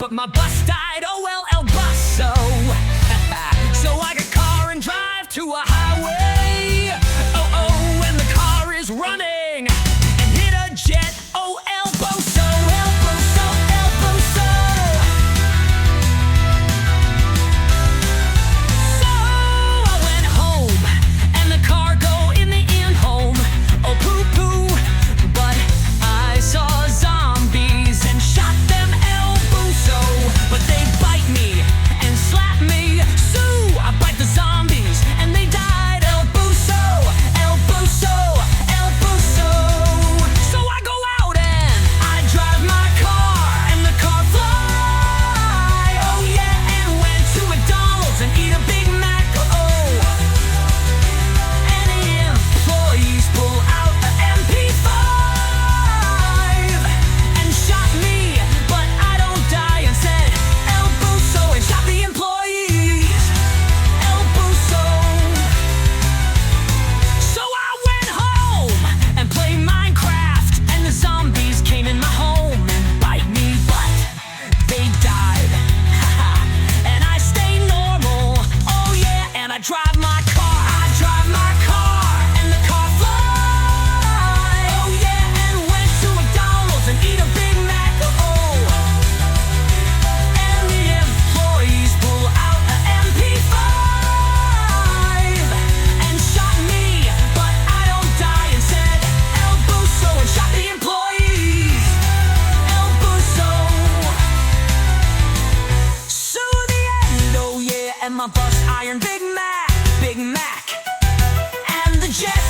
but my bus died, oh well, El Boso. So I got a car and drive to a highway. Oh, oh, and the car is running and hit a jet, oh, El Boso, El Boso, El Boso. So I went home and the cargo in the in-home, oh, poo-poo, but I saw zombies and shot them, El Boso, but they bite me and slap me, soo, I bite the zombies and they died, El Boso, El Boso, El Boso. So I go out and I drive my car and the car fly, oh yeah, and went to McDonald's and eat a Big Mac, oh, and the employees pull out a MP5 and shot me, but I don't die, and said El Boso and shot the employees, El Boso. So I went home and played Minecraft, and the zombies came in my home and bite me, but they died. And I stay normal, oh yeah, and I drive my car, and the car fly, oh yeah, and went to McDonald's and eat a Big Mac, oh, and the employees pull out a MP5 and shot me, but I don't die, and said El Boso and shot the employees, El Boso. So the end, oh yeah, and my bus iron Big Mac, and the jet